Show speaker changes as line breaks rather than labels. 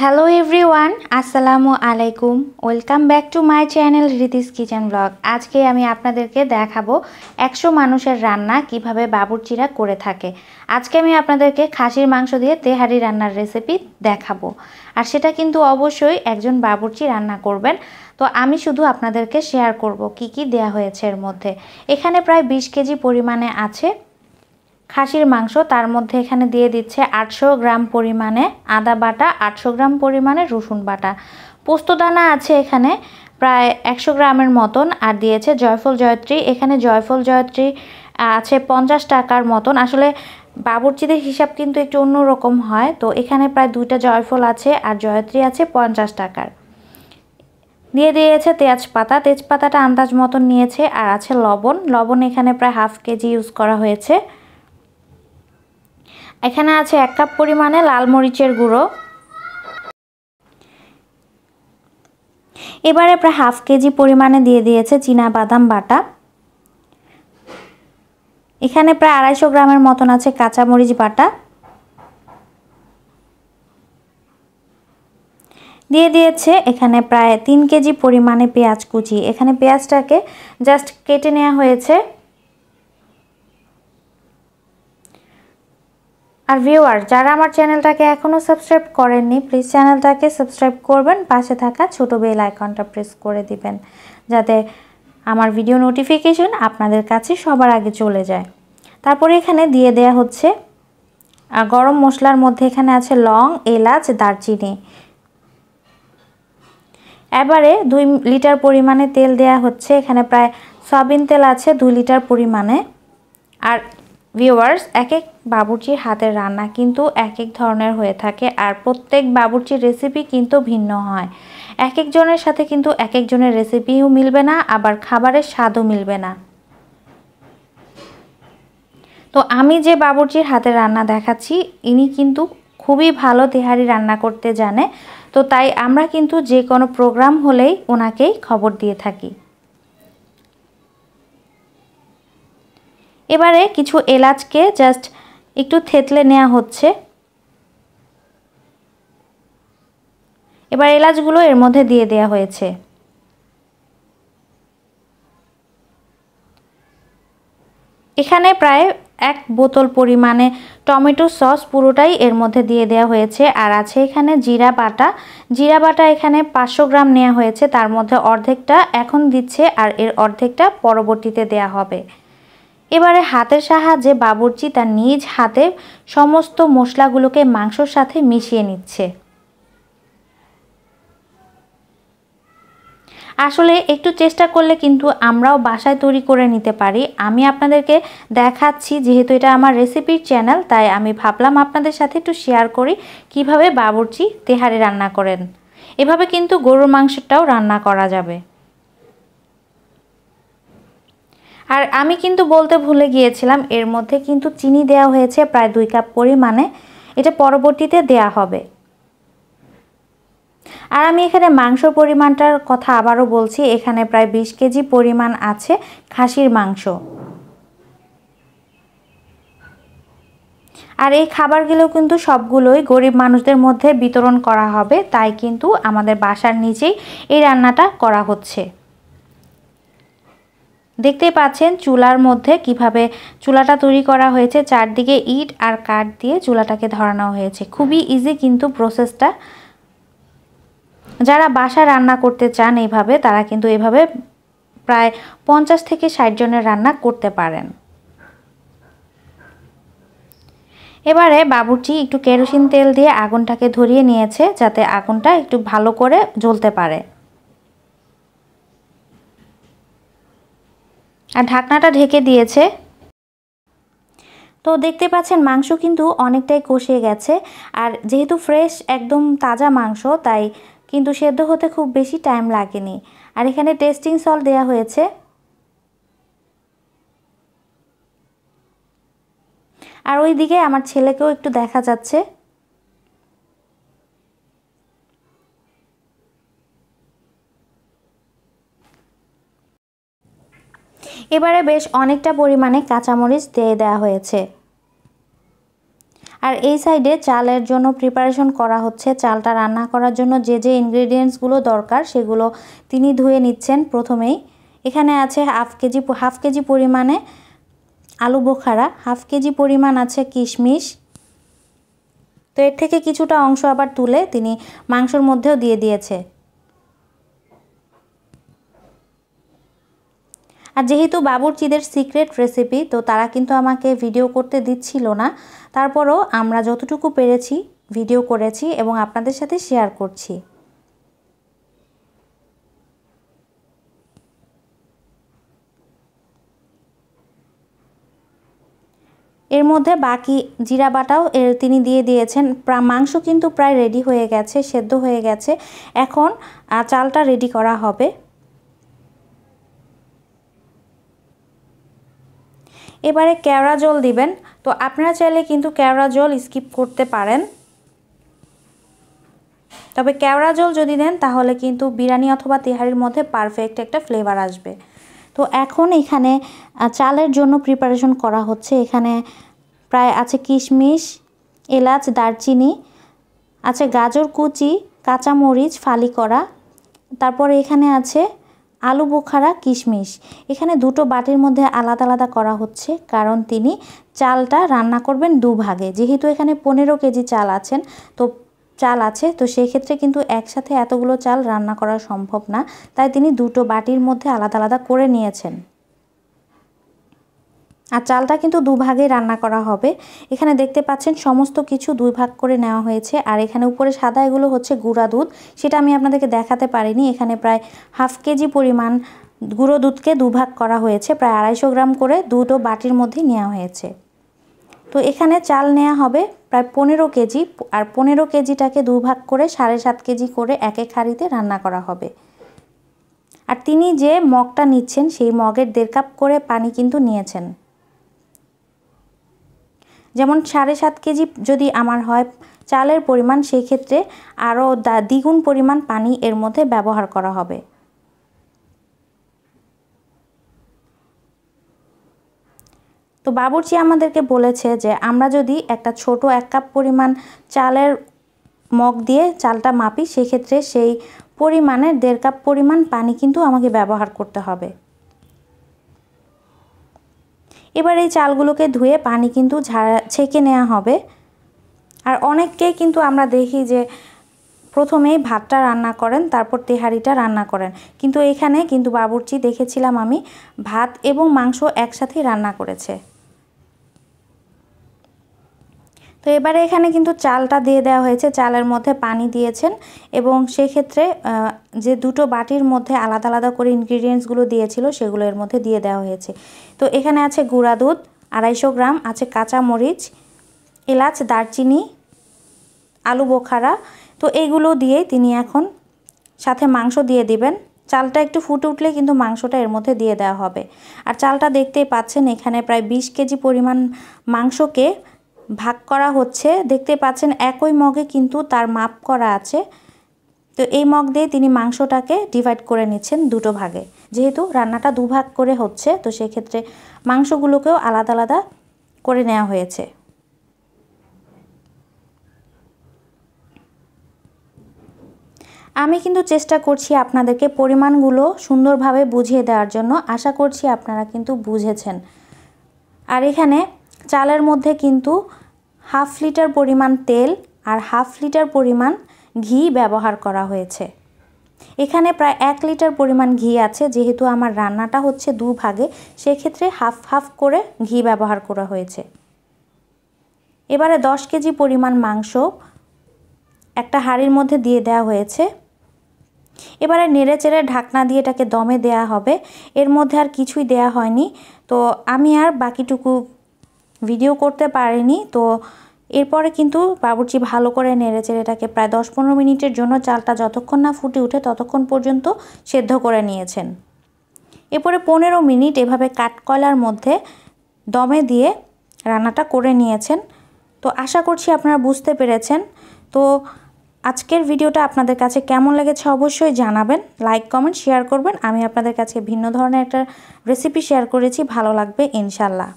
Hello everyone, আসসালামু আলাইকুম। Welcome back to my channel রিতিস kitchen blog. আজকে আমি আপনাদেরকে দেখাবো 100 মানুষের রান্না কিভাবে বাবুর্চিরা করে থাকে। আজকে আমি আপনাদেরকে খাসির মাংস দিয়ে তেহারি রান্নার রেসিপি দেখাবো, আর সেটা কিন্তু অবশ্যই একজন বাবুর্চি রান্না করবেন। তো আমি শুধু আপনাদেরকে শেয়ার করব কি কি দেয়া হয়েছে এর মধ্যে। এখানে প্রায় 20 কেজি পরিমাণে আছে খাসির মাংস। তার মধ্যে এখানে দিয়ে দিচ্ছে 800 গ্রাম পরিমাণে আদা বাটা, 800 গ্রাম পরিমাণে রসুন বাটা, পোস্তদানা আছে এখানে প্রায় 100 গ্রামের মতন, আর দিয়েছে জয়ফল জয়ত্রী। এখানে জয়ফল জয়ত্রী আছে 50 টাকার মতন। আসলে বাবুর্চিদের হিসাব কিন্তু একটু অন্যরকম হয়, তো এখানে প্রায় 2টা জয়ফল আছে আর জয়ত্রী আছে 50 টাকার। দিয়ে দিয়েছে তেজপাতা, তেজপাতাটা আন্দাজ মতন নিয়েছে, আর আছে লবণ। লবণ এখানে প্রায় হাফ কেজি ইউজ করা হয়েছে। এখানে আছে 1 কাপ পরিমাণে লাল মরিচের গুঁড়ো। এবারে প্রায় হাফ কেজি পরিমাণে দিয়ে দিয়েছে চীনা বাদাম বাটা। এখানে প্রায় 250 গ্রামের মতন আছে কাঁচা মরিচ বাটা। দিয়ে দিয়েছে এখানে প্রায় 3 কেজি পরিমাণে পেঁয়াজ কুচি। এখানে পেঁয়াজটাকে জাস্ট কেটে নেওয়া হয়েছে। আর ভিউয়ার, যারা আমার চ্যানেলটাকে এখনও সাবস্ক্রাইব করেননি, প্লিজ চ্যানেলটাকে সাবস্ক্রাইব করবেন, পাশে থাকা ছোট বেল আইকনটা প্রেস করে দিবেন, যাতে আমার ভিডিও নোটিফিকেশন আপনাদের কাছে সবার আগে চলে যায়। তারপরে এখানে দিয়ে দেয়া হচ্ছে গরম মশলার মধ্যে এখানে আছে লং, এলাচ, দারচিনি। এবারে 2 লিটার পরিমাণে তেল দেয়া হচ্ছে। এখানে প্রায় সয়াবিন তেল আছে 2 লিটার পরিমাণে। আর ভিউয়ার্স, এক এক বাবুর্চির হাতের রান্না কিন্তু এক এক ধরনের হয়ে থাকে, আর প্রত্যেক বাবুর্চির রেসিপি কিন্তু ভিন্ন হয়। এক একজনের সাথে কিন্তু এক একজনের রেসিপিও মিলবে না, আবার খাবারের স্বাদও মিলবে না। তো আমি যে বাবুর্চির হাতের রান্না দেখাচ্ছি, ইনি কিন্তু খুবই ভালো তেহারি রান্না করতে জানে। তো তাই আমরা কিন্তু যে কোনো প্রোগ্রাম হলেই ওনাকেই খবর দিয়ে থাকি। এবারে কিছু এলাচকে জাস্ট একটু থেতলে নেওয়া হচ্ছে। এবার এলাচগুলো এর মধ্যে দিয়ে দেওয়া হয়েছে। এখানে প্রায় 1 বোতল পরিমাণে টমেটো সস পুরোটাই এর মধ্যে দিয়ে দেওয়া হয়েছে। আর আছে এখানে জিরা বাটা। জিরা বাটা এখানে 500 গ্রাম নেওয়া হয়েছে। তার মধ্যে অর্ধেকটা এখন দিচ্ছে, আর এর অর্ধেকটা পরবর্তীতে দেয়া হবে। এবারে হাতের সাহায্যে বাবুর্চি তার নিজ হাতে সমস্ত মশলাগুলোকে মাংসর সাথে মিশিয়ে নিচ্ছে। আসলে একটু চেষ্টা করলে কিন্তু আমরাও বাসায় তৈরি করে নিতে পারি। আমি আপনাদেরকে দেখাচ্ছি, যেহেতু এটা আমার রেসিপির চ্যানেল, তাই আমি ভাবলাম আপনাদের সাথে একটু শেয়ার করি কিভাবে বাবুর্চি তেহারি রান্না করেন। এভাবে কিন্তু গরুর মাংসটাও রান্না করা যাবে। আর আমি কিন্তু বলতে ভুলে গিয়েছিলাম, এর মধ্যে কিন্তু চিনি দেওয়া হয়েছে প্রায় 2 কাপ পরিমাণে। এটা পরবর্তীতে দেয়া হবে। আর আমি এখানে মাংসর পরিমাণটার কথা আবারও বলছি, এখানে প্রায় 20 কেজি পরিমাণ আছে খাসির মাংস। আর এই খাবারগুলো কিন্তু সবগুলোই গরিব মানুষদের মধ্যে বিতরণ করা হবে, তাই কিন্তু আমাদের বাসার নিচেই এই রান্নাটা করা হচ্ছে। দেখতেই পাচ্ছেন চুলার মধ্যে কিভাবে চুলাটা তৈরি করা হয়েছে। চারদিকে ইট আর কাঠ দিয়ে চুলাটাকে ধরানো হয়েছে। খুবই ইজি কিন্তু প্রসেসটা। যারা বাসায় রান্না করতে চান এইভাবে, তারা কিন্তু এভাবে প্রায় 50 থেকে 60 জনের রান্না করতে পারেন। এবারে বাবুর্চি একটু কেরোসিন তেল দিয়ে আগুনটাকে ধরিয়ে নিয়েছে, যাতে আগুনটা একটু ভালো করে জ্বলতে পারে। আর ঢাকনাটা ঢেকে দিয়েছে। তো দেখতে পাচ্ছেন মাংস কিন্তু অনেকটাই কষে গেছে। আর যেহেতু ফ্রেশ একদম তাজা মাংস, তাই কিন্তু সেদ্ধ হতে খুব বেশি টাইম লাগেনি। আর এখানে টেস্টিং সল্ট দেওয়া হয়েছে। আর ওইদিকে আমার ছেলেকেও একটু দেখা যাচ্ছে। এবারে বেশ অনেকটা পরিমাণে কাঁচামরিচ দিয়ে দেওয়া হয়েছে। আর এই সাইডে চালের জন্য প্রিপারেশন করা হচ্ছে। চালটা রান্না করার জন্য যে যে ইনগ্রেডিয়েন্টসগুলো দরকার সেগুলো তিনি ধুয়ে নিচ্ছেন প্রথমেই। এখানে আছে হাফ কেজি পরিমাণে আলু বোখারা, হাফ কেজি পরিমাণ আছে কিশমিশ। তো এর থেকে কিছুটা অংশ আবার তুলে তিনি মাংসর মধ্যেও দিয়ে দিয়েছে। আর যেহেতু বাবুর্চিদের সিক্রেট রেসিপি, তো তারা কিন্তু আমাকে ভিডিও করতে দিচ্ছিল না, তারপরও আমরা যতটুকু পেরেছি ভিডিও করেছি এবং আপনাদের সাথে শেয়ার করছি। এর মধ্যে বাকি জিরা বাটাও তিনি দিয়ে দিয়েছেন। মাংস কিন্তু প্রায় রেডি হয়ে গেছে, সেদ্ধ হয়ে গেছে। এখন চালটা রেডি করা হবে। এবারে কেওড়া জল দিবেন। তো আপনারা চাইলে কিন্তু কেওড়া জল স্কিপ করতে পারেন, তবে কেওড়া জল যদি দেন তাহলে কিন্তু বিরিয়ানি অথবা তেহারির মধ্যে পারফেক্ট একটা ফ্লেভার আসবে। তো এখন এখানে চালের জন্য প্রিপারেশন করা হচ্ছে। এখানে প্রায় আছে কিশমিশ, এলাচ, দারচিনি, আছে গাজর কুচি, কাঁচামরিচ ফালি করা, তারপরে এখানে আছে আলু বোখারা, কিশমিশ। এখানে দুটো বাটির মধ্যে আলাদা আলাদা করা হচ্ছে, কারণ তিনি চালটা রান্না করবেন দুভাগে। যেহেতু এখানে 15 কেজি চাল আছে, তো সেই ক্ষেত্রে কিন্তু একসাথে এতগুলো চাল রান্না করা সম্ভব না, তাই তিনি দুটো বাটির মধ্যে আলাদা আলাদা করে নিয়েছেন। আর চালটা কিন্তু দুভাগে রান্না করা হবে। এখানে দেখতে পাচ্ছেন সমস্ত কিছু দুই ভাগ করে নেওয়া হয়েছে। আর এখানে উপরে সাদা এগুলো হচ্ছে গুঁড়া দুধ, সেটা আমি আপনাদেরকে দেখাতে পারিনি। এখানে প্রায় হাফ কেজি পরিমাণ গুঁড়ো দুধকে দুভাগ করা হয়েছে, প্রায় 250 গ্রাম করে দুটো বাটির মধ্যে নেওয়া হয়েছে। তো এখানে চাল নেওয়া হবে প্রায় 15 কেজি, আর 15 কেজিটাকে দুভাগ করে 7.5 কেজি করে এক এক হাঁড়িতে রান্না করা হবে। আর তিনি যে মগটা নিচ্ছেন সেই মগের 1.5 কাপ করে পানি কিন্তু নিয়েছেন। যেমন 7.5 কেজি যদি আমার হয় চালের পরিমাণ, সেই ক্ষেত্রে আরও দ্বিগুণ পরিমাণ পানি এর মধ্যে ব্যবহার করা হবে। তো বাবুর্চি আমাদেরকে বলেছে যে আমরা যদি একটা ছোট 1 কাপ পরিমাণ চালের মগ দিয়ে চালটা মাপি, সেক্ষেত্রে সেই পরিমাণের 1.5 কাপ পরিমাণ পানি কিন্তু আমাকে ব্যবহার করতে হবে। এবার এই চালগুলোকে ধুয়ে পানি কিন্তু ছেঁকে নেওয়া হবে। আর অনেককেই কিন্তু আমরা দেখি যে প্রথমেই ভাতটা রান্না করেন, তারপর তেহারিটা রান্না করেন, কিন্তু এখানে কিন্তু বাবুর্চি দেখেছিলাম আমি ভাত এবং মাংস একসাথেই রান্না করেছে। তো এবারে এখানে কিন্তু চালটা দিয়ে দেওয়া হয়েছে, চালের মধ্যে পানি দিয়েছেন এবং সেক্ষেত্রে যে দুটো বাটির মধ্যে আলাদা আলাদা করে ইনগ্রিডিয়েন্টসগুলো দিয়েছিল সেগুলো এর মধ্যে দিয়ে দেওয়া হয়েছে। তো এখানে আছে গুঁড়া দুধ 250 গ্রাম, আছে কাঁচা মরিচ, এলাচ, দারচিনি, আলু বোখারা। তো এইগুলো দিয়ে তিনি এখন সাথে মাংস দিয়ে দিবেন। চালটা একটু ফুটে উঠলে কিন্তু মাংসটা এর মধ্যে দিয়ে দেওয়া হবে। আর চালটা দেখতেই পাচ্ছেন এখানে প্রায় 20 কেজি পরিমাণ মাংসকে ভাগ করা হচ্ছে। দেখতে পাচ্ছেন একই মগে কিন্তু তার মাপ করা আছে। তো এই মগ দিয়ে তিনি মাংসটাকে ডিভাইড করে নিচ্ছেন দুটো ভাগে। যেহেতু রান্নাটা দুভাগ করে হচ্ছে, তো সেক্ষেত্রে মাংসগুলোকেও আলাদা আলাদা করে নেওয়া হয়েছে। আমি কিন্তু চেষ্টা করছি আপনাদেরকে পরিমাণগুলো সুন্দরভাবে বুঝিয়ে দেওয়ার জন্য। আশা করছি আপনারা কিন্তু বুঝেছেন। আর এখানে চালের মধ্যে কিন্তু 1/2 লিটার পরিমাণ তেল আর 1/2 লিটার পরিমাণ ঘি ব্যবহার করা হয়েছে। এখানে প্রায় 1 লিটার পরিমাণ ঘি আছে, যেহেতু আমার রান্নাটা হচ্ছে দুভাগে, সেক্ষেত্রে হাফ করে ঘি ব্যবহার করা হয়েছে। এবারে 10 কেজি পরিমাণ মাংস একটা হাঁড়ির মধ্যে দিয়ে দেওয়া হয়েছে। এবারে নেড়েচেড়ে ঢাকনা দিয়ে এটাকে দমে দেয়া হবে। এর মধ্যে আর কিছুই দেয়া হয়নি, তো আমি আর বাকিটুকু ভিডিও করতে পারিনি। তো এরপরে কিন্তু বাবুর্চি ভালো করে নেড়েচেড়ে এটাকে প্রায় 10-15 মিনিটের জন্য চালটা যতক্ষণ না ফুটে ওঠে ততক্ষণ পর্যন্ত সেদ্ধ করে নিয়েছেন। এরপরে 15 মিনিট এভাবে কাঠকয়লার মধ্যে দমে দিয়ে রান্নাটা করে নিয়েছেন। তো আশা করছি আপনারা বুঝতে পেরেছেন। তো আজকের ভিডিওটা আপনাদের কাছে কেমন লেগেছে অবশ্যই জানাবেন, লাইক কমেন্ট শেয়ার করবেন। আমি আপনাদের কাছে ভিন্ন ধরনের একটা রেসিপি শেয়ার করেছি, ভালো লাগবে ইনশাল্লাহ।